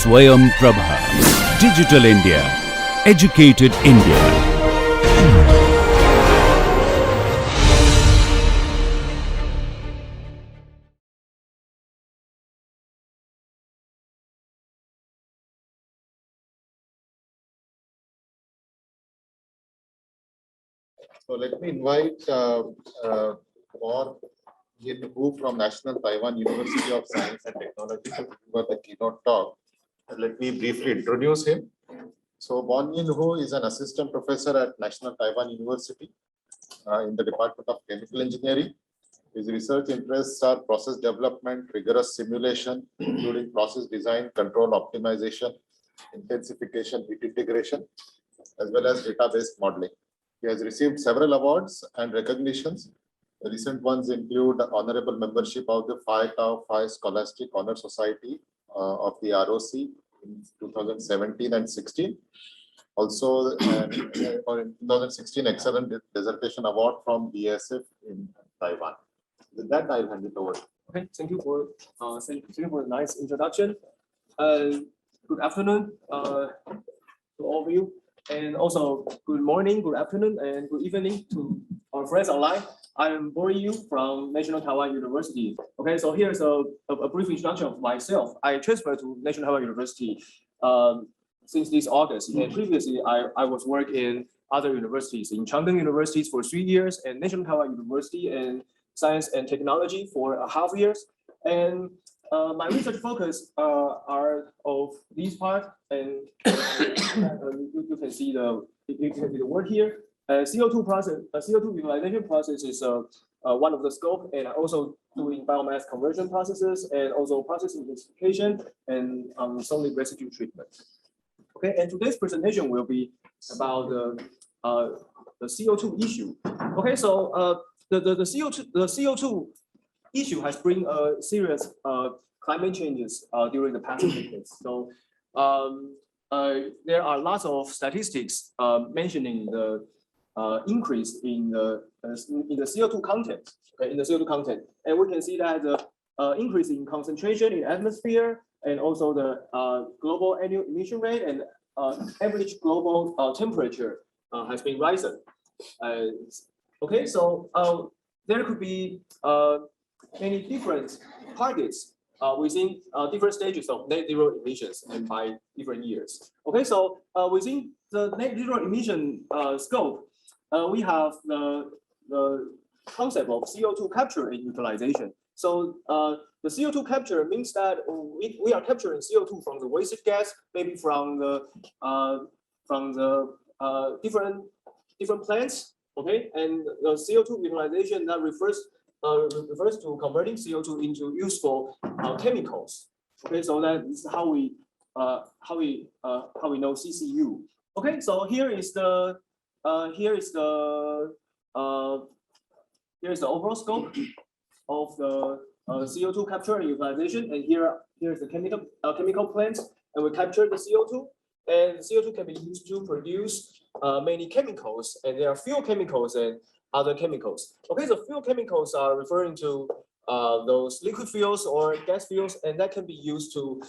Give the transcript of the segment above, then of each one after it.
Swayam Prabha. Digital India. Educated India. So let me invite War Yin Hu from National Taiwan University of Science and Technology to deliver the keynote talk. Let me briefly introduce him. So Bon Yin Hu is an assistant professor at National Taiwan University in the Department of Chemical Engineering. His research interests are process development, rigorous simulation, including process design, control optimization, intensification, heat integration, as well as database modeling. He has received several awards and recognitions. The recent ones include honorable membership of the Phi Tau Phi Scholastic Honor Society of the ROC in 2017 and 16. Also, in 2016, Excellent Dissertation Award from BSF in Taiwan. With that, I'll hand it over. Okay, thank you for the nice introduction. Good afternoon to all of you. And also, good morning, good afternoon, and good evening to our friends online. I am Bori Yu from National Taiwan University. Okay, so here's a brief introduction of myself. I transferred to National Taiwan University since this August. And previously, I was working in other universities, in Changdeng University for 3 years, and National Taiwan University and Science and Technology for ½ years. And my research focus are of these part, and you can see the word here. CO2 process, CO2 utilization process is one of the scope, and also doing biomass conversion processes, and also process intensification and solid residue treatment. Okay, and today's presentation will be about the CO2 issue. Okay, so the CO2 issue has bring serious climate changes during the past decades. So there are lots of statistics mentioning the increase in the CO2 content. Okay, in the CO2 content, and we can see that the increase in concentration in atmosphere, and also the global annual emission rate and average global temperature has been rising. Okay, so there could be many different targets within different stages of net zero emissions and by different years. Okay, so within the net zero emission scope, we have the concept of CO2 capture and utilization. So the CO2 capture means that we are capturing CO2 from the wasted gas, maybe from the different plants. Okay, and the CO2 utilization that refers to converting CO2 into useful chemicals. Okay, so that is how we know CCU. Okay, so here is the overall scope of the CO2 capture and utilization, and here's the chemical plants, and we capture the CO2, and CO2 can be used to produce many chemicals, and there are fuel chemicals and other chemicals. Okay, so fuel chemicals are referring to those liquid fuels or gas fuels, and that can be used to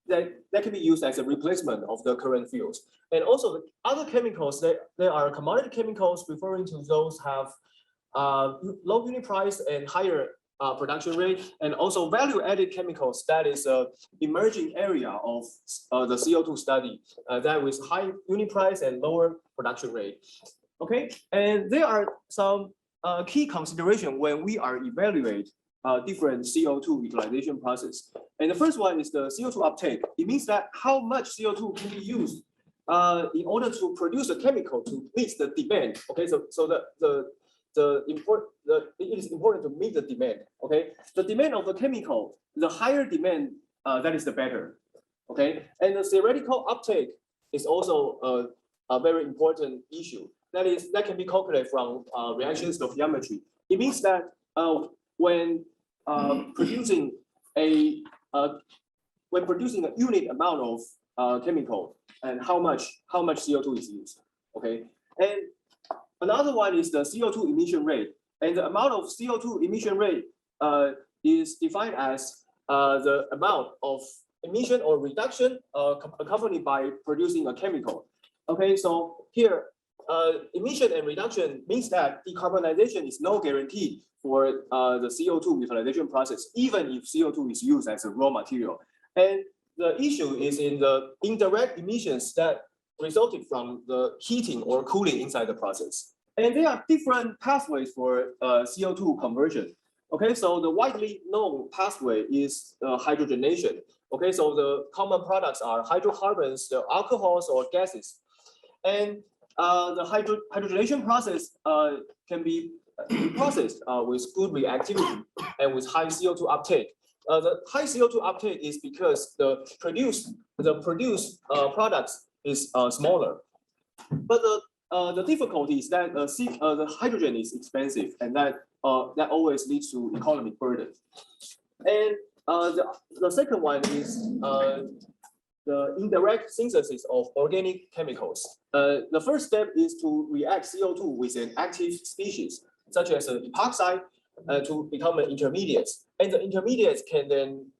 that can be used as a replacement of the current fuels. And also the other chemicals, there are commodity chemicals referring to those have low unit price and higher production rate, and also value-added chemicals, that is an emerging area of the CO2 study that with high unit price and lower production rate. Okay, and there are some key consideration when we are evaluate different CO2 utilization process. And the first one is the CO2 uptake. It means that how much CO2 can be used in order to produce a chemical to meet the demand. Okay, so it is important to meet the demand. Okay, the demand of the chemical, the higher demand, that is the better. Okay, and the theoretical uptake is also a very important issue. That can be calculated from reaction stoichiometry. It means that when producing a unit amount of chemical, and how much CO2 is used. Okay, and another one is the CO2 emission rate, and the amount of CO2 emission rate is defined as the amount of emission or reduction accompanied by producing a chemical. Okay, so here emission and reduction means that decarbonization is no guarantee for the CO2 utilization process, even if CO2 is used as a raw material. And the issue is in the indirect emissions that resulted from the heating or cooling inside the process. And there are different pathways for CO2 conversion. Okay, so the widely known pathway is hydrogenation. Okay, so the common products are hydrocarbons, the alcohols or gases. And the hydrogenation process can be processed with good reactivity and with high CO2 uptake. The high CO2 uptake is because the produced products is smaller. But the difficulty is that the hydrogen is expensive, and that always leads to economic burden. And the second one is the indirect synthesis of organic chemicals. The first step is to react CO2 with an active species, such as an epoxide, to become an intermediate. And the intermediates can then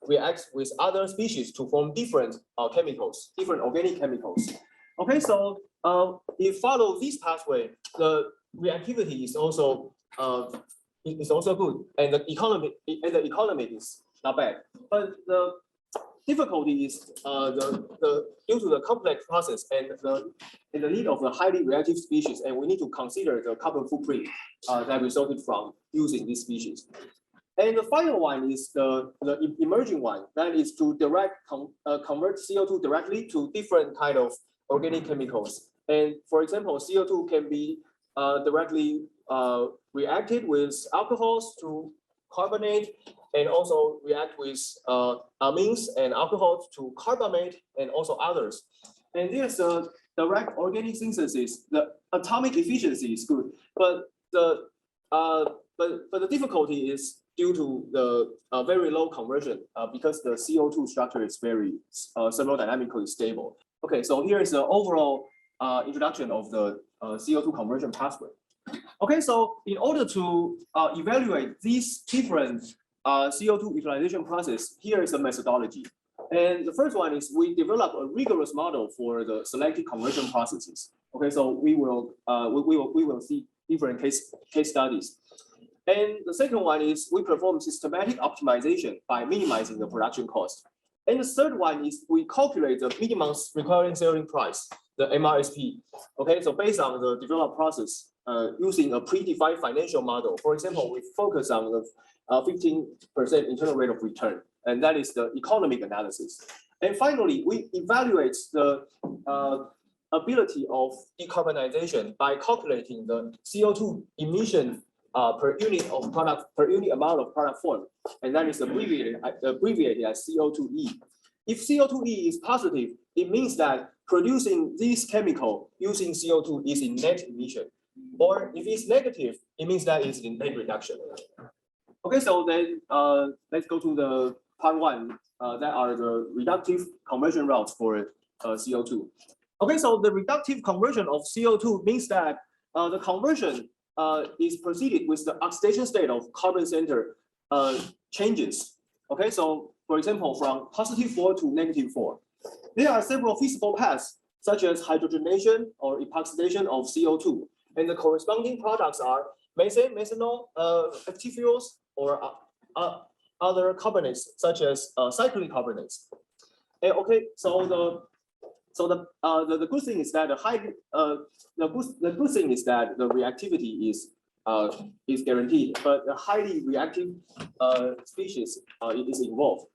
react with other species to form different chemicals, different organic chemicals. Okay, so if follow this pathway, the reactivity is also good, and the economy is not bad. But the difficulty is due to the complex process and the need of the highly reactive species, and we need to consider the carbon footprint that resulted from using these species. And the final one is the emerging one, that is to convert CO2 directly to different kind of organic chemicals. And for example, CO2 can be directly reacted with alcohols to carbonate, and also react with amines and alcohols to carbamate, and also others. And there's a direct organic synthesis. The atomic efficiency is good, but the difficulty is due to the very low conversion because the CO2 structure is very thermodynamically stable. Okay, so here is the overall introduction of the CO2 conversion pathway. Okay, so in order to evaluate these different CO2 utilization process, here is a methodology. And the first one is we develop a rigorous model for the selective conversion processes. Okay, so we will see different case studies. And the second one is we perform systematic optimization by minimizing the production cost. And the third one is we calculate the minimum requiring selling price, the MRSP. Okay, so based on the developed process using a predefined financial model. For example, we focus on the 15% internal rate of return, and that is the economic analysis. And finally, we evaluate the ability of decarbonization by calculating the CO2 emission per unit of product, per unit amount of product form, and that is abbreviated as CO2e. If CO2e is positive, it means that producing this chemical using CO2 is in net emission. Or if it's negative, it means that it's in net reduction. Okay, so then let's go to the part one. That are the reductive conversion routes for CO2. Okay, so the reductive conversion of CO2 means that the conversion is proceeded with the oxidation state of carbon center changes. Okay, so for example, from +4 to -4. There are several feasible paths, such as hydrogenation or epoxidation of CO2. And the corresponding products are methane, methanol, active fuels, or other carbonates, such as cyclic carbonates. And okay, so the good thing is that the good thing is that the reactivity is guaranteed, but the highly reactive species is involved,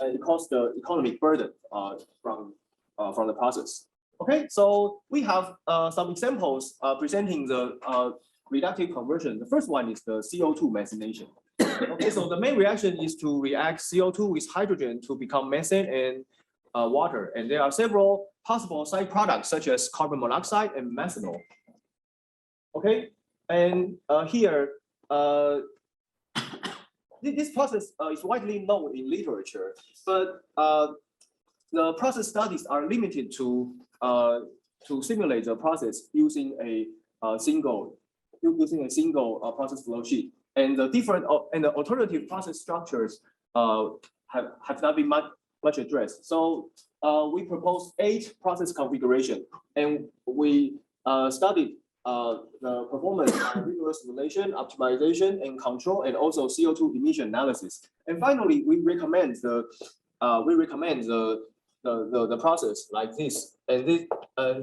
and it causes the economic burden from the process. Okay, so we have some examples presenting the reductive conversion. The first one is the CO2 methanation. Okay, so the main reaction is to react CO2 with hydrogen to become methane and water. And there are several possible side products such as carbon monoxide and methanol. Okay, and here, this process is widely known in literature, but the process studies are limited to simulate the process using a single process flow sheet. And the different and the alternative process structures have not been much addressed. So we proposed 8 process configuration, and we studied the performance of rigorous simulation, optimization, and control, and also CO2 emission analysis. And finally, we recommend the process like this. And this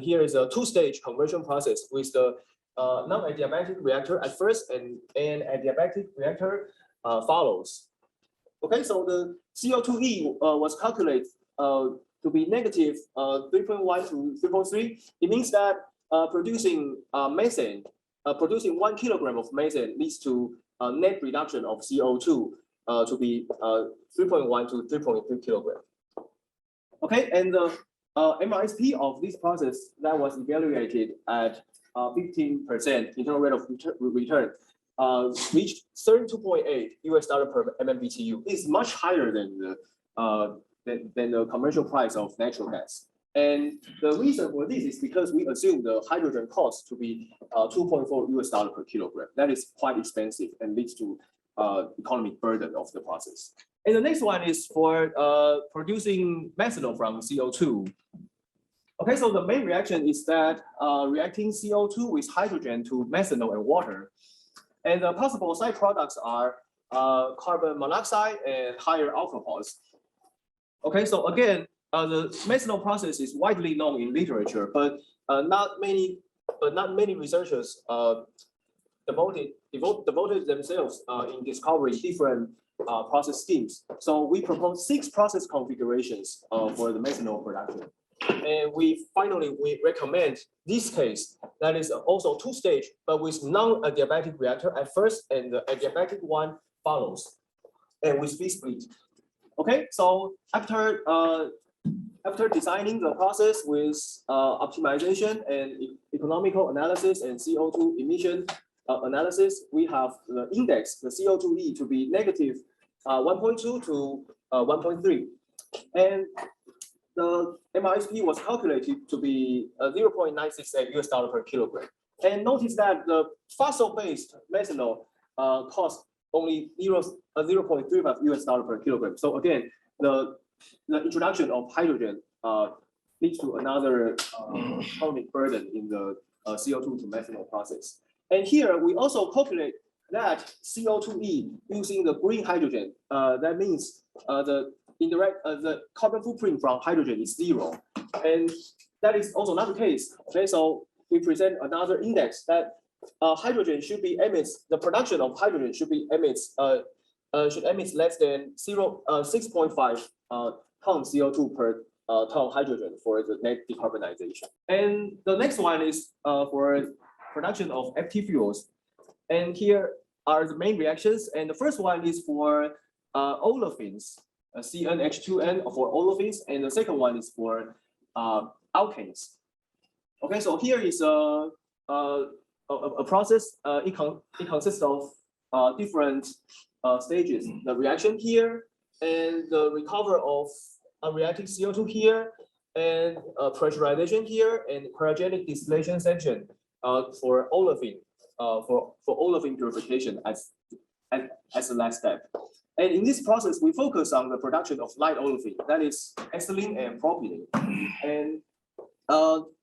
here is a 2-stage conversion process with the non-adiabatic reactor at first and adiabatic reactor follows. Okay, so the CO2e was calculated to be negative 3.1 to 3.3. It means that producing methane, producing 1 kilogram of methane leads to a net reduction of CO2 to be 3.1 to 3.3 kilogram. Okay, and the MRSP of this process that was evaluated at 15% internal rate of return reached $32.8 per MMBTU. It's much higher than the commercial price of natural gas. And the reason for this is because we assume the hydrogen cost to be $2.4 per kilogram. That is quite expensive and leads to economic burden of the process. And the next one is for producing methanol from CO2. Okay, so the main reaction is that reacting CO2 with hydrogen to methanol and water. And the possible side products are carbon monoxide and higher alcohols. Okay, so again, the methanol process is widely known in literature, but not many researchers devoted themselves in discovering different process schemes. So we propose 6 process configurations for the methanol production. And we recommend this case that is also 2-stage, but with non-adiabatic reactor at first and the adiabatic one follows, and with speed split. Okay, so after designing the process with optimization and economical analysis and CO2 emission analysis, we have the index, the CO2e, to be negative 1.2 to 1.3. And the MRSP was calculated to be $0.968 per kilogram. And notice that the fossil-based methanol costs only $0.35 per kilogram. So again, the introduction of hydrogen leads to another economic burden in the CO2 to methanol process. And here we also calculate that CO2e using the green hydrogen. That means the carbon footprint from hydrogen is 0. And that is also not the case. Okay, so we present another index that hydrogen should be emits, the production of hydrogen should emit less than 6.5 ton CO2 per ton hydrogen for the net decarbonization. And the next one is for production of FT fuels. And here are the main reactions. And the first one is for olefins, CnH2n for olefins, and the second one is for alkanes. Okay, so here is a process. It consists of different stages. The reaction here, and the recover of unreacted CO2 here, and pressurization here, and cryogenic distillation section for olefin, for olefin purification as the last step. And in this process, we focus on the production of light olefin, that is ethylene and propylene. And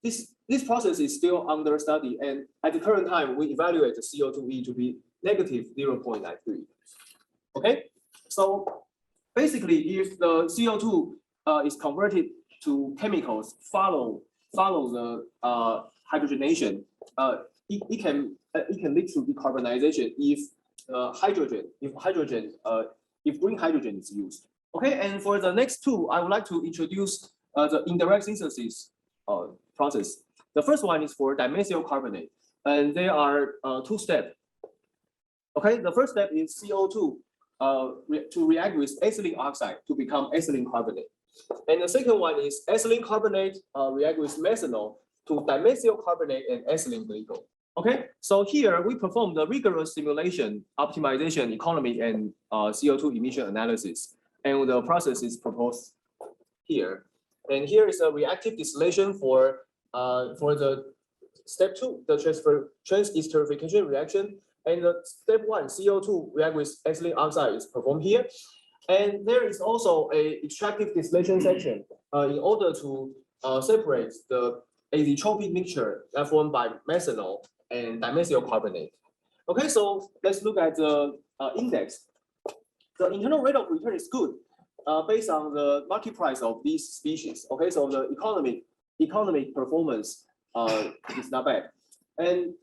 this process is still under study. And at the current time, we evaluate the CO2e to be negative 0.93. Okay, so basically, if the CO2 is converted to chemicals, follow the hydrogenation, it can lead to decarbonization if green hydrogen is used. Okay, and for the next 2, I would like to introduce the indirect synthesis process. The first one is for dimethyl carbonate, and there are 2 steps. Okay, the first step is CO2 to react with ethylene oxide to become ethylene carbonate. And the second one is ethylene carbonate react with methanol to dimethyl carbonate and ethylene glycol. Okay, so here we perform the rigorous simulation, optimization, economy, and CO2 emission analysis. And the process is proposed here. And here is a reactive distillation for the step 2, the trans-esterification reaction. And the step 1, CO2 react with ethylene oxide is performed here. And there is also a extractive distillation section in order to separate the azeotropic mixture that formed by methanol and dimethyl carbonate. Okay, so let's look at the index. The internal rate of return is good based on the market price of these species. Okay, so the economic performance is not bad. And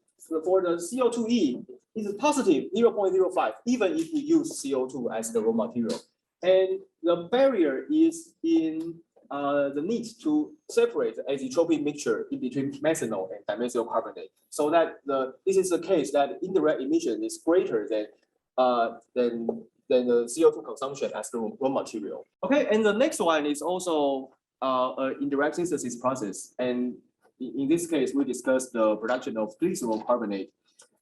for the CO2e, it's a positive 0.05, even if we use CO2 as the raw material. And the barrier is in the need to separate the azeotropic mixture in between methanol and dimethyl carbonate, so that this is the case that indirect emission is greater than the CO2 consumption as the raw material. Okay, and the next one is also an indirect synthesis process, and in this case we discussed the production of glycerol carbonate.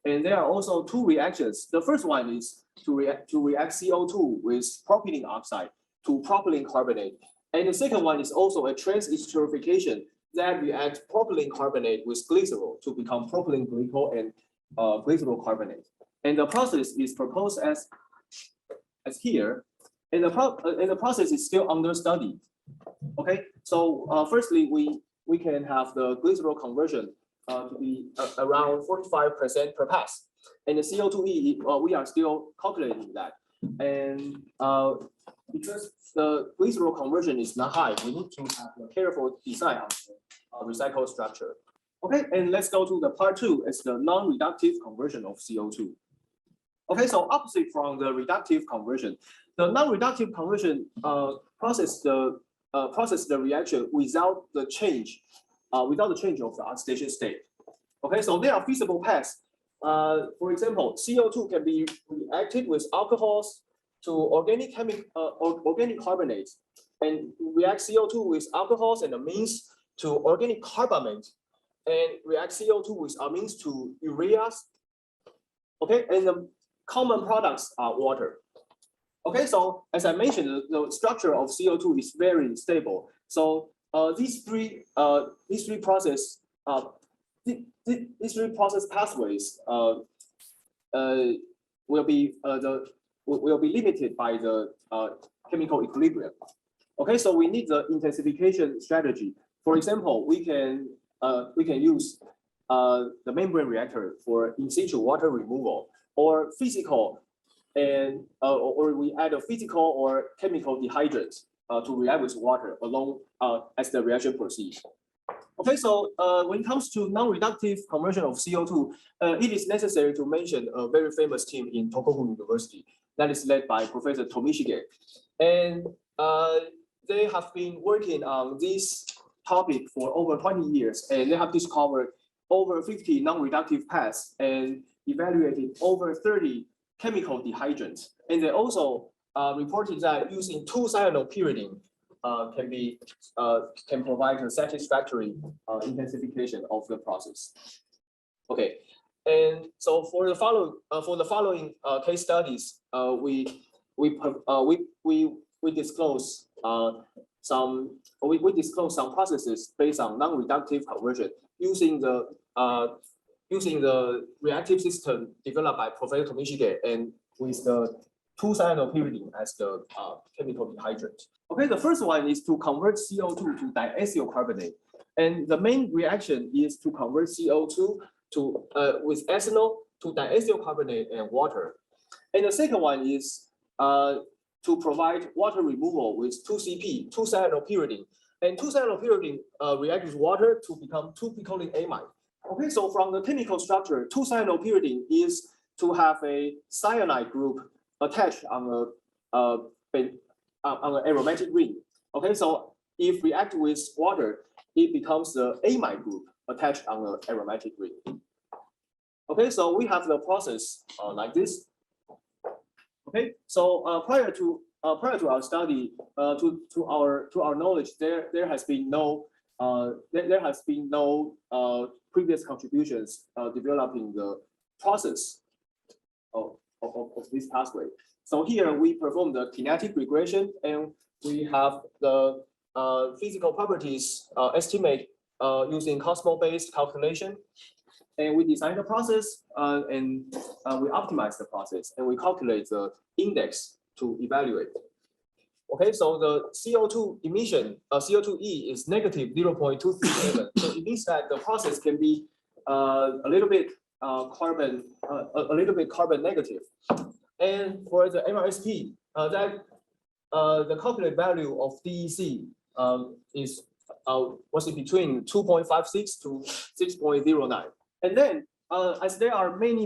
And there are also two reactions. The first one is to react CO2 with propylene oxide to propylene carbonate. And the second one is also a trans-esterification that reacts propylene carbonate with glycerol to become propylene glycol and glycerol carbonate. And the process is proposed as here, and the process is still under study. Okay, so firstly, we can have the glycerol conversion to be around 45% per pass. And the CO2e, we are still calculating that. And because the glycerol conversion is not high, we need to have a careful design on the recycled structure. Okay, and let's go to the part 2. It's the non-reductive conversion of CO2. Okay, so opposite from the reductive conversion, the non-reductive conversion process the reaction without the change of the oxidation state. Okay, so there are feasible paths. For example, CO2 can be reacted with alcohols to organic carbonates, and react CO2 with alcohols and amines to organic carbamate, and react CO2 with amines to ureas. Okay, and the common products are water. Okay, so as I mentioned, the structure of CO2 is very stable. So these three process pathways will be limited by the chemical equilibrium. Okay, so we need the intensification strategy. For example, we can use the membrane reactor for in situ water removal, or physical, and or we add a physical or chemical dehydrant to react with water along as the reaction proceeds. Okay, so when it comes to non-reductive conversion of CO2, it is necessary to mention a very famous team in Tohoku University that is led by Professor Tomishige. And they have been working on this topic for over 20 years, and they have discovered over 50 non-reductive paths and evaluated over 30 chemical dehydrants. And they also reported that using 2-cyanopyridine can provide a satisfactory intensification of the process. Okay, and so for the following case studies, we disclose some processes based on non-reductive conversion using the reactive system developed by Professor Tomishige and with the 2-cyanopyridine as the chemical dehydrant. Okay, the first one is to convert CO2 to diacetyl carbonate, and the main reaction is to convert CO2 to with ethanol to diacetyl carbonate and water. And the second one is to provide water removal with 2-CP, 2-cyanopyridine, and 2-cyanopyridine react with water to become 2-picoline amide. Okay, so from the chemical structure, 2-cyanopyridine is to have a cyanide group attached on an aromatic ring. Okay, so if react with water, it becomes the amide group attached on an aromatic ring. Okay, so we have the process like this. Okay, so prior to our study, to our knowledge, there has been no previous contributions developing the process of this pathway. So here we perform the kinetic regression, and we have the physical properties estimate using Cosmo-based calculation. And we design the process and we optimize the process, and we calculate the index to evaluate. Okay, so the CO2 emission, CO2e is negative 0.237. So it means that the process can be a little bit carbon negative. And for the MRSP, the calculated value of DEC is was in between 2.56 to 6.09. And then as there are many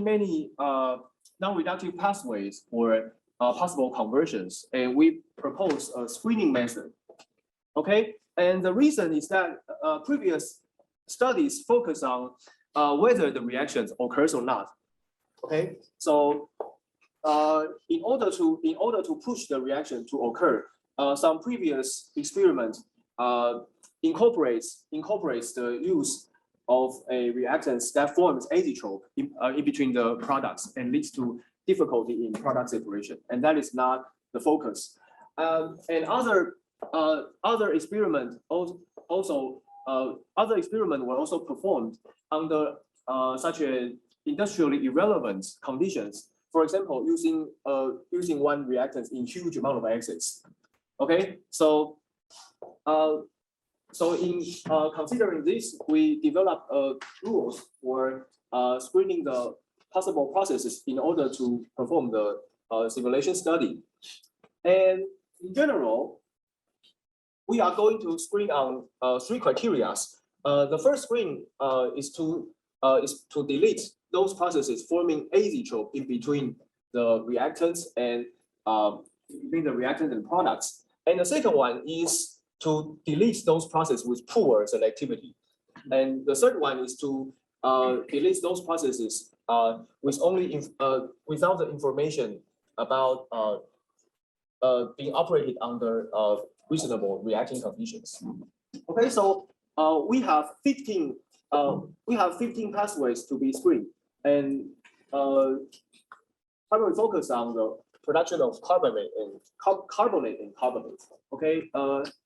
non-reductive pathways for possible conversions, and we propose a screening method. Okay, and the reason is that previous studies focus on whether the reactions occurs or not. Okay, so in order to push the reaction to occur, some previous experiment incorporates the use of a reactant that forms azeotrope in between the products and leads to difficulty in product separation, and that is not the focus. And other experiment were also performed under such a industrially irrelevant conditions. For example, using one reactant in huge amount of excess. Okay, so in considering this, we developed rules for screening the possible processes in order to perform the simulation study. And in general, we are going to screen on three criteria. The first screen is to delete those processes forming azeotrope in between the reactants and products. And the second one is to delete those processes with poor selectivity. And the third one is to delete those processes with only without the information about being operated under reasonable reacting conditions. Okay, so we have 15 pathways to be screened, and I will focus on the production of carbonate and carbonate. Okay,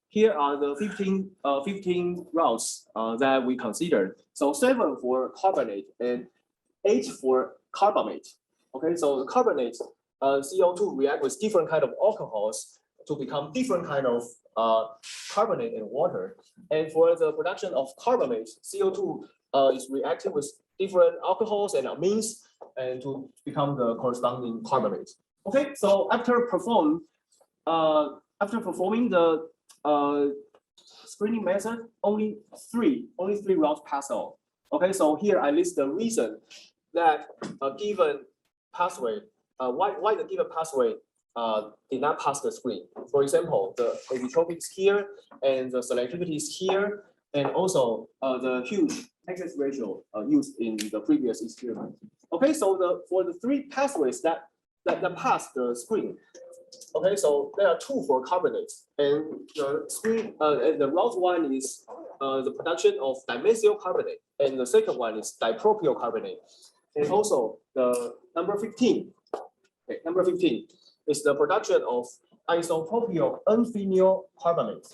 here are the 15 routes that we considered. So 7 for carbonate and 8 for carbamate. Okay, so the carbonate CO2 react with different kind of alcohols to become different kind of carbonate and water. And for the production of carbamate, CO2 is reacting with different alcohols and amines and to become the corresponding carbamate. Okay, so after performing the screening method, only three routes pass on. Okay, so here I list the reason that a given pathway, why the given pathway did not pass the screen. For example, the azeotropic is here, and the selectivity is here, and also the huge excess ratio used in the previous experiment. Okay, so for the 3 pathways that pass the screen. Okay, so there are 2 for carbonates, and the screen and the route 1 is the production of dimethyl carbonate, and the second one is dipropyl carbonate, and also the number 15. Okay, number 15 is the production of isopropyl N-phenyl carbonate.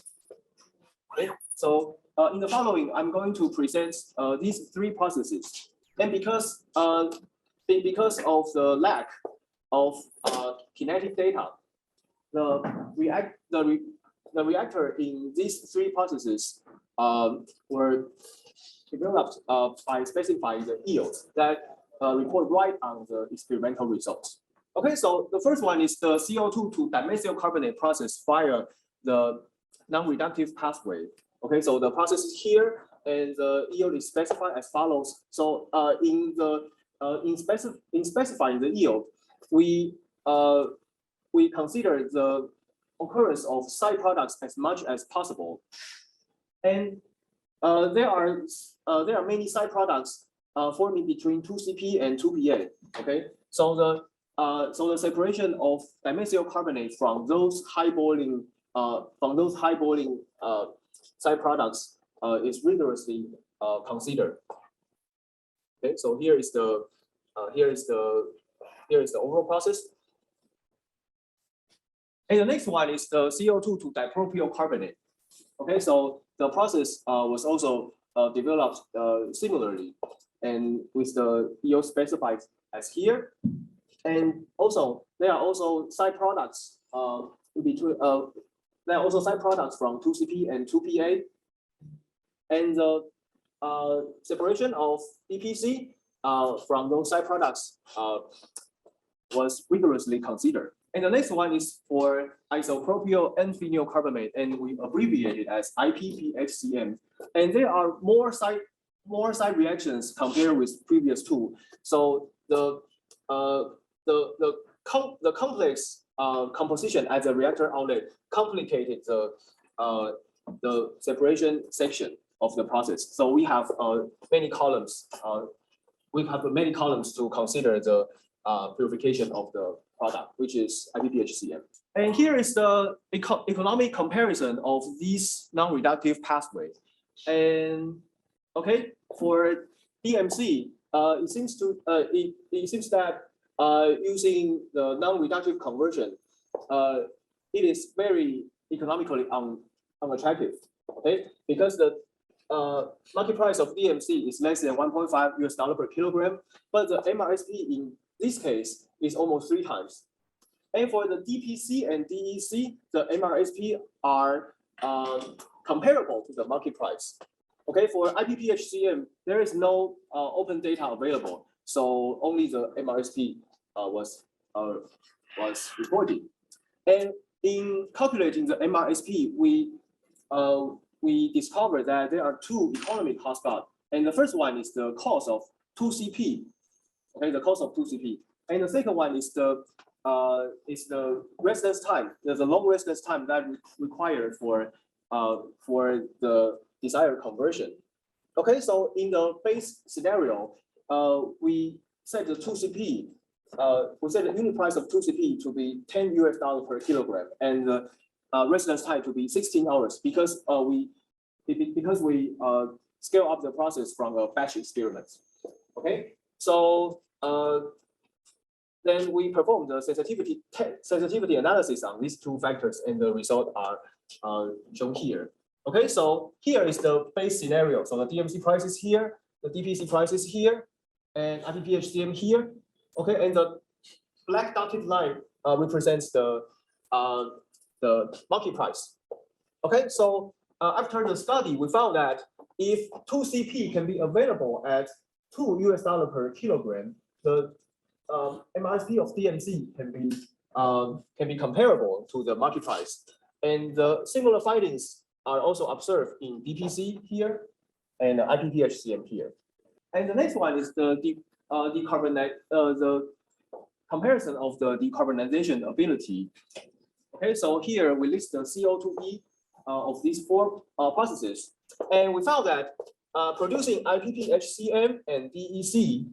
Okay, so in the following, I'm going to present these 3 processes, and because of the lack of kinetic data, the reactor in these 3 processes were developed by specifying the yields that report right on the experimental results. Okay, so the first one is the CO2 to dimethyl carbonate process via the non-reductive pathway. Okay, so the process is here, and the yield is specified as follows. So in specifying the yield, we consider the occurrence of side products as much as possible, and there are many side products forming between 2CP and 2PA. Okay, so the separation of dimethyl carbonate from those high boiling side products is rigorously considered. Okay, so here is the overall process. And the next one is the CO2 to dipropyl carbonate. Okay, so the process was also developed similarly, and with the yield specified as here. And also there are also side products in between there are also side products from 2CP and 2PA. And the separation of DPC from those side products was rigorously considered. And the next one is for isopropyl N-phenyl carbamate, and we abbreviate it as IPPHCM. And there are more side reactions compared with previous two. So the complex composition at the reactor outlet complicated the separation section of the process. So we have many columns. We have many columns to consider the purification of the product, which is IPPHCM. And here is the economic comparison of these non-reductive pathways. And okay, for DMC, it seems that using the non-reductive conversion, it is very economically unattractive. Okay, because the market price of DMC is less than $1.5 per kilogram, but the MRSP in this case is almost 3 times. And for the DPC and DEC, the MRSP are comparable to the market price. Okay, for IPPHCM, there is no open data available, so only the MRSP was reported. And in calculating the MRSP, we discovered that there are 2 economic hotspots, and the first one is the cost of 2CP. Okay, the cost of 2CP, and the second one is the residence time. There's a long residence time that required for the desired conversion. Okay, so in the base scenario, we set the 2CP. We set the unit price of 2CP to be $10 per kilogram, and the residence time to be 16 hours because we scale up the process from a batch experiment. Okay, so then we perform the sensitivity analysis on these 2 factors, and the results are shown here. Okay, so here is the base scenario. So the DMC price is here, the DPC price is here, and IPPHCM here. Okay, and the black dotted line represents the market price. Okay, so after the study, we found that if 2CP can be available at $2 per kilogram, the MRSP of DMC can be comparable to the market price. And the similar findings are also observed in DPC here and IPPHCM here. And the next one is the comparison of the decarbonization ability. Okay, so here we list the CO2e of these 4 processes, and we found that producing IPPHCM and DEC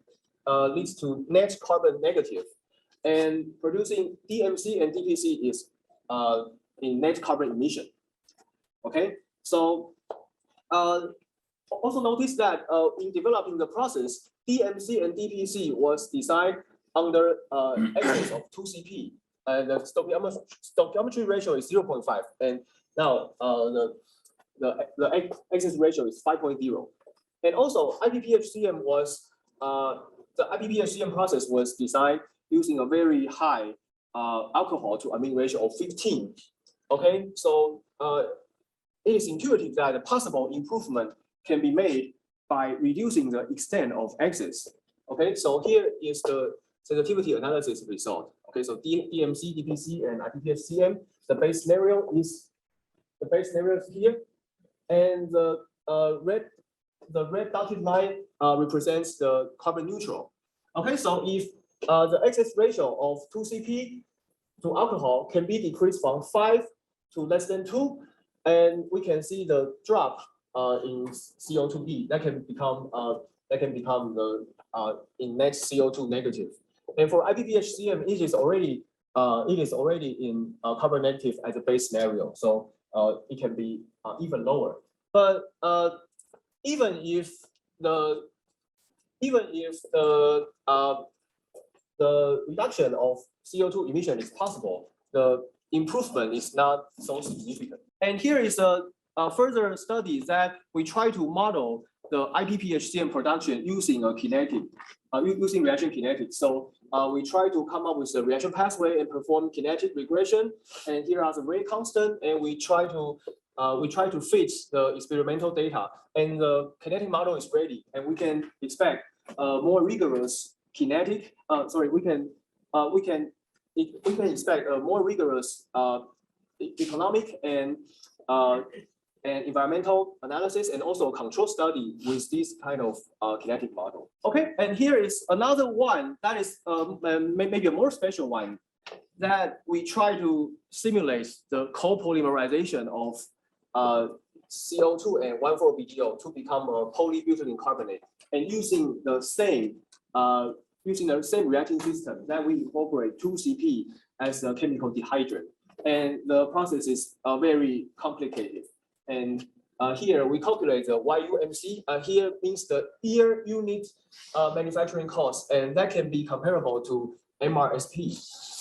leads to net carbon negative, and producing DMC and DPC is in net carbon emission. Okay, so also notice that in developing the process, DMC and DPC was designed under excess of 2CP, and the stoichiometry ratio is 0.5, and now the excess ratio is 5.0. And also IPPHCM was the IPPHCM process was designed using a very high alcohol to amine ratio of 15. Okay, so it is intuitive that a possible improvement can be made by reducing the extent of excess. Okay, so here is the sensitivity analysis result. Okay, so DMC, DPC, and IPPHCM, the base scenario is here, and the red dotted line represents the carbon neutral. Okay, so if the excess ratio of 2CP to alcohol can be decreased from 5 to less than 2, and we can see the drop in CO2e that can become the in net CO2 negative. And for IPPHCM, it is already in carbon negative as a base scenario, so it can be even lower. But even if the reduction of CO2 emission is possible, the improvement is not so significant. And here is a further study that we try to model the IPPHCM production using a kinetic, using reaction kinetics. So we try to come up with a reaction pathway and perform kinetic regression. And here are the rate constant, and we try to fit the experimental data, and the kinetic model is ready, and we can expect more rigorous kinetic. We can expect a more rigorous economic and environmental analysis, and also a control study with this kind of kinetic model. Okay, and here is another one that is maybe a more special one, that we try to simulate the copolymerization of CO2 and 1,4-BgO to become a polybutylene carbonate, and using the same reacting system that we incorporate 2CP as a chemical dehydrant. And the process is very complicated. And here we calculate the YUMC. Here means the year unit manufacturing cost, and that can be comparable to MRSP.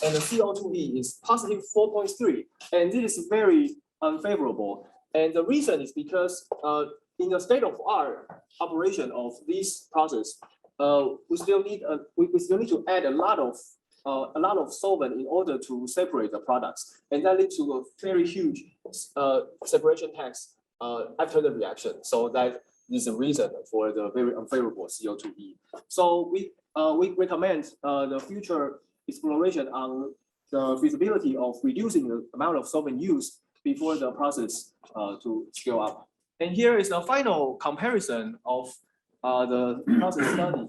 And the CO2e is positive 4.3, and this is very unfavorable. And the reason is because in the state of art operation of this process, we still need to add a lot of solvent in order to separate the products, and that leads to a very huge separation tax after the reaction. So that is the reason for the very unfavorable CO2e. So we recommend the future exploration on the feasibility of reducing the amount of solvent used before the process to scale up. And here is the final comparison of the process study.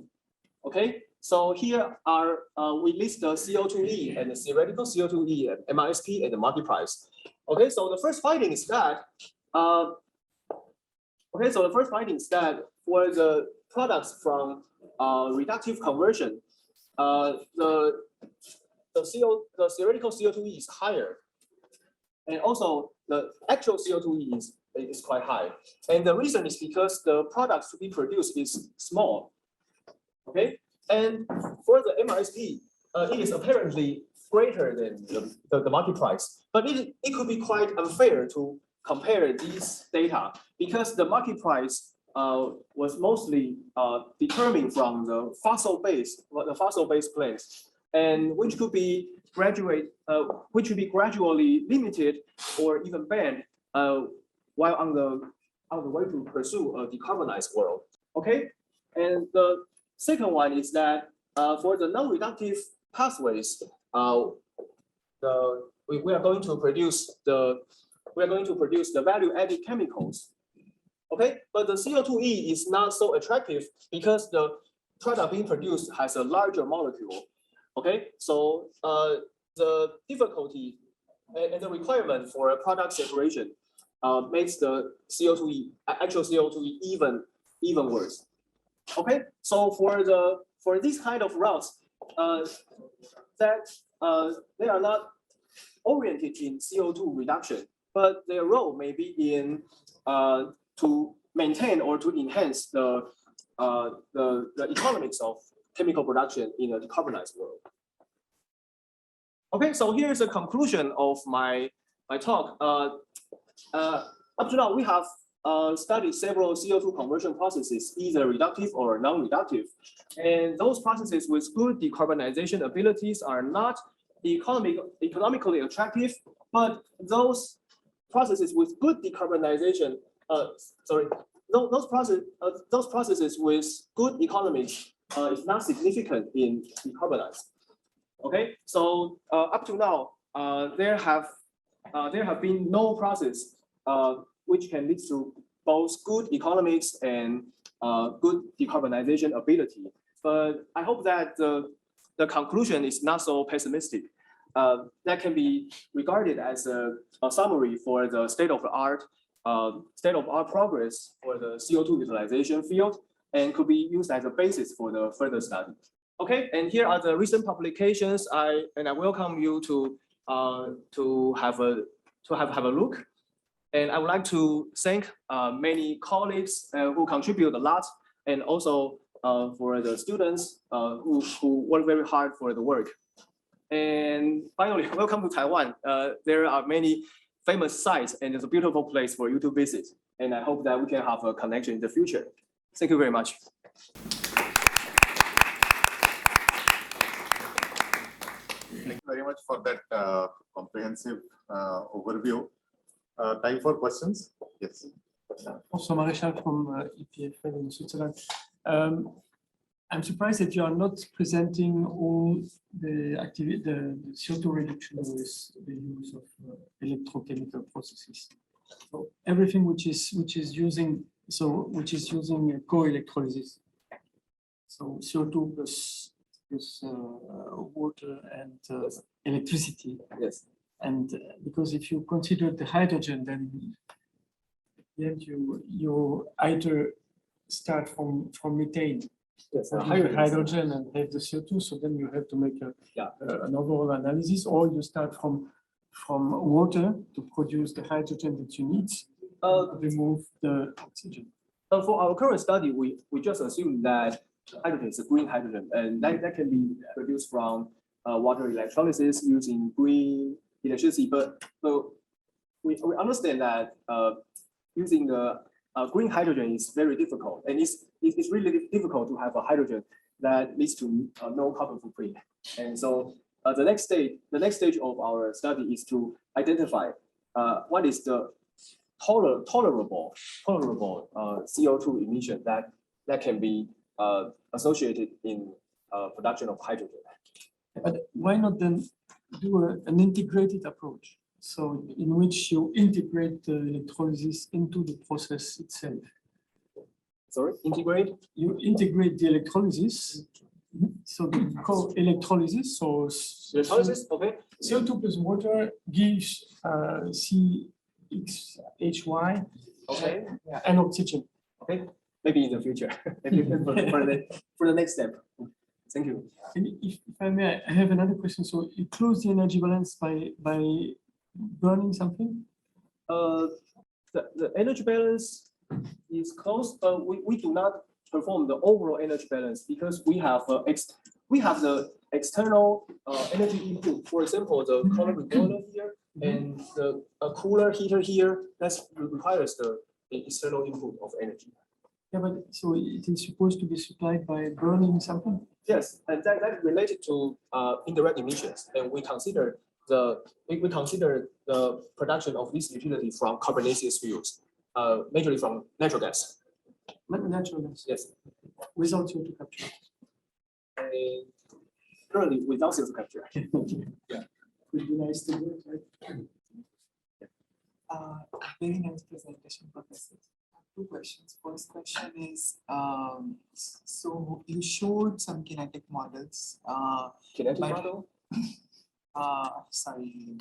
Okay, so here are we list the CO2e and the theoretical CO2e and MRSP and the market price. Okay, so the first finding is that for the products from reductive conversion, the theoretical CO2e is higher, and also the actual CO2e is quite high. And the reason is because the products to be produced is small. Okay, and for the MRSP, it is apparently greater than the market price, but it could be quite unfair to compare these data, because the market price was mostly determined from the fossil-based plants, and which could be gradually limited or even banned while on the way to pursue a decarbonized world. Okay, and the second one is that for the non-reductive pathways, we are going to produce the value-added chemicals. Okay, but the CO2e is not so attractive because the product being produced has a larger molecule. Okay, so the difficulty and the requirement for a product separation makes the actual CO2e even worse. Okay, so for this kind of routes that they are not oriented in CO2 reduction, but their role may be in to maintain or to enhance the economics of chemical production in a decarbonized world. Okay, so here is a conclusion of my talk. Up to now, we have studied several CO2 conversion processes, either reductive or non-reductive. And those processes with good decarbonization abilities are not economically attractive, but those processes with good decarbonization, those processes with good economics is not significant in decarbonized. Okay, so up to now, there have been no process which can lead to both good economics and good decarbonization ability. But I hope that the conclusion is not so pessimistic. That can be regarded as a summary for the state-of-the-art progress for the CO2 utilization field, and could be used as a basis for the further study. Okay, and here are the recent publications. I welcome you to have a look. And I would like to thank many colleagues who contribute a lot, and also for the students who work very hard for the work. And finally, welcome to Taiwan. There are many famous sites, and it's a beautiful place for you to visit. And I hope that we can have a connection in the future. Thank you very much. Thank you very much for that comprehensive overview. Time for questions? Yes. Also, Maréchal from EPFL in Switzerland. I'm surprised that you are not presenting all the activity, the CO2 reduction with the use of electrochemical processes. So everything which is using co-electrolysis. So CO2 plus water and electricity. Yes. And because if you consider the hydrogen, then you either start from methane, Yes. hydrogen and have the CO2. So then you have to make an overall analysis, or you start from water to produce the hydrogen that you need, remove the oxygen. For our current study, we just assume that hydrogen is a green hydrogen, and that can be produced from water electrolysis using green electricity. But so we understand that using the green hydrogen is very difficult, and it's really difficult to have a hydrogen that leads to no carbon footprint. And so the next stage of our study is to identify what is the tolerable CO2 emission that can be associated in production of hydrogen. But why not then do an integrated approach? So in which you integrate the electrolysis into the process itself. Sorry, integrate? You integrate the electrolysis. So the co-electrolysis, so Electrolysis, okay. CO2 plus water gives CXHY Okay. and oxygen. Okay, maybe in the future, maybe for the next step. Thank you. And if I may, I have another question. So you close the energy balance by burning something? The energy balance is close, but we do not perform the overall energy balance because we have the external energy input. For example, the color boiler here and the cooler heater here. That requires the external input of energy. Yeah, but so it is supposed to be supplied by burning something? Yes, and that related to indirect emissions, and we consider the production of this utility from carbonaceous fuels, majorly from natural gas. Natural gas. Yes. Without CO2 capture. Currently without CO2 capture. Yeah. Would be nice to do it, right? Very nice presentation, Professor. Two questions. First question is, so you showed some kinetic models. Kinetic but- model? Sorry.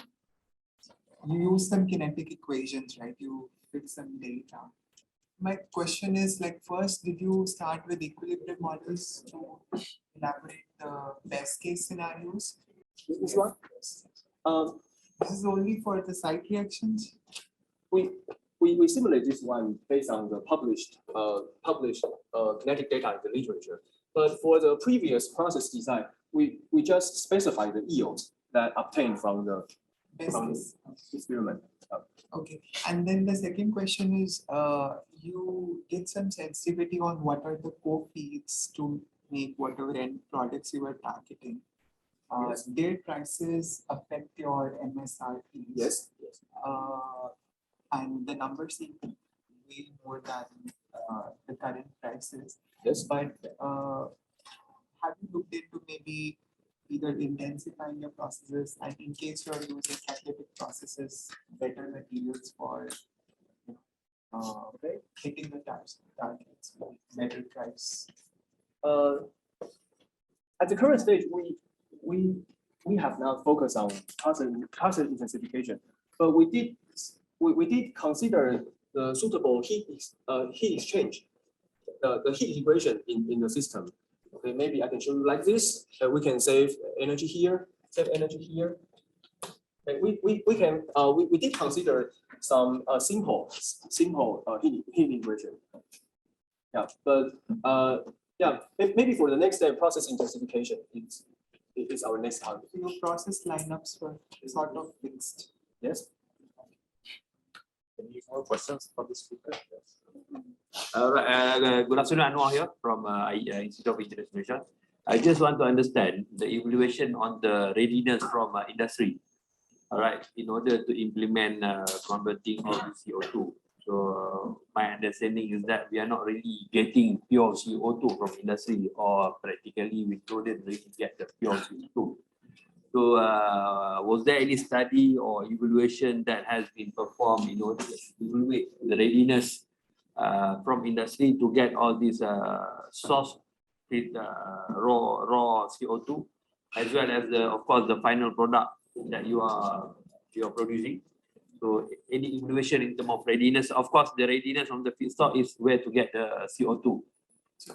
You use some kinetic equations, right? You fix some data. My question is, like, first, did you start with equilibrium models to elaborate the best case scenarios? This one? This is only for the site reactions? We simulate this one based on the published kinetic data in the literature. But for the previous process design, we just specify the yields that obtained from the experiment. Okay, and then the second question is, you did some sensitivity on what are the co-feeds to make whatever end products you were targeting. Yes. Their prices affect your MSRPs. Yes. And the numbers seem to be way more than the current prices. Yes. But have you looked into maybe either intensifying your processes, and in case you're using catalytic processes, better materials for hitting the targets, better price? At the current stage, we have not focused on process intensification, but we did consider the suitable heat exchange, the heat integration in the system. Okay, maybe I can show you like this. We can save energy here, save energy here. And we did consider some simple heat integration. Yeah, but yeah, maybe for the next step, process intensification is our next target. Your process lineups were sort of fixed. Yes. Any more questions for the speaker? Yes. Good afternoon, Anwar here from Institute of International. I just want to understand the evaluation on the readiness from industry. All right, in order to implement converting all the CO2. So my understanding is that we are not really getting pure CO2 from industry, or practically we couldn't really get the pure CO2. So was there any study or evaluation that has been performed in order to evaluate the readiness from industry to get all these source with raw CO2, as well as of course the final product that you are producing? So any evaluation in terms of readiness? Of course, the readiness on the feedstock is where to get the CO2.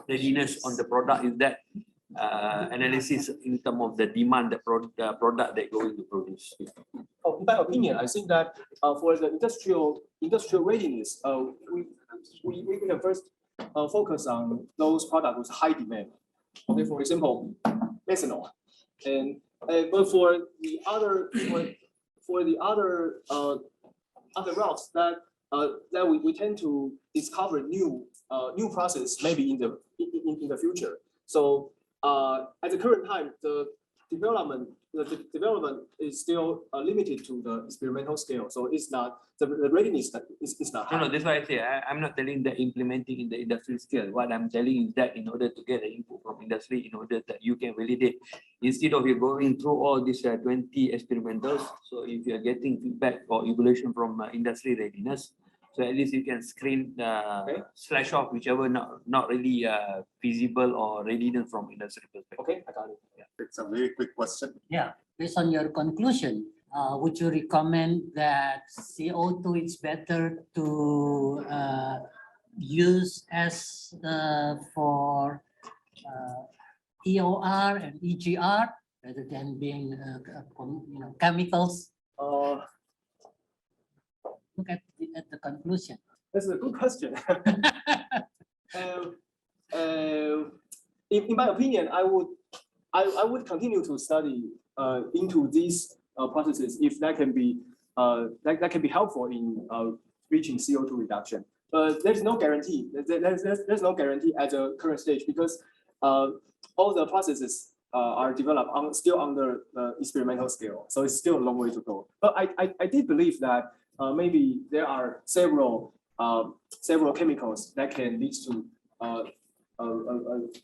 Readiness on the product is that analysis in terms of the demand, the product they're going to produce. In my opinion, I think that for the industrial readiness, we can first focus on those products with high demand. Okay, for example, methanol, and but for the other other routes that we tend to discover new process maybe in the future. So at the current time, the development is still limited to the experimental scale. So it's not the readiness that is not high. No, that's why I say I'm not telling that implementing in the industrial scale. What I'm telling is that in order to get the input from industry, in order that you can validate, instead of you going through all these 20 experimentals, so if you are getting feedback or evaluation from industry readiness, so at least you can screen slash off whichever not really feasible or readiness from industry perspective. Okay, I got it. Yeah. It's a very quick question. Yeah, based on your conclusion, would you recommend that CO2 is better to use as for EOR and EGR rather than being chemicals? Look at the conclusion. That's a good question. In my opinion, I would continue to study into these processes if that can be helpful in reaching CO2 reduction. But there's no guarantee. There's no guarantee at the current stage, because all the processes are developed still under the experimental scale. So it's still a long way to go. But I did believe that maybe there are several chemicals that can lead to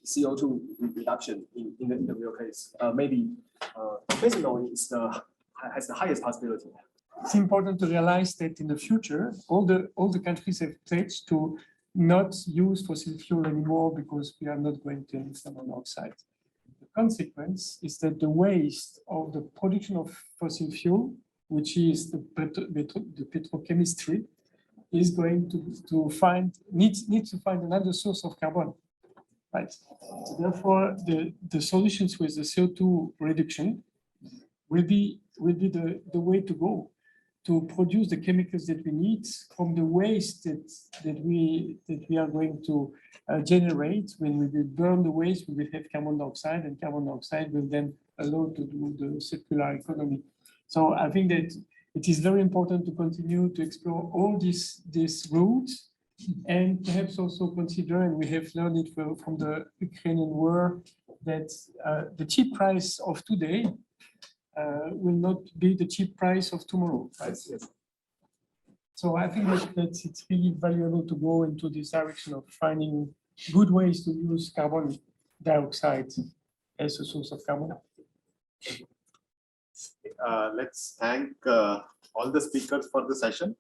CO2 reduction in the real case. Maybe methanol has the highest possibility. It's important to realize that in the future, all the countries have pledged to not use fossil fuel anymore because we are not going to emit carbon dioxide. The consequence is that the waste of the production of fossil fuel, which is the petrochemistry, is going to needs to find another source of carbon, right? So therefore, the solutions with the CO2 reduction will be the way to go to produce the chemicals that we need from the waste that we are going to generate. When we will burn the waste, we will have carbon dioxide, and carbon dioxide will then allow to do the circular economy. So I think that it is very important to continue to explore all these routes, and perhaps also consider, and we have learned it from the Ukrainian war, that the cheap price of today will not be the cheap price of tomorrow. Right? Yes. So I think that it's really valuable to go into this direction of finding good ways to use carbon dioxide as a source of carbon. Let's thank all the speakers for the session.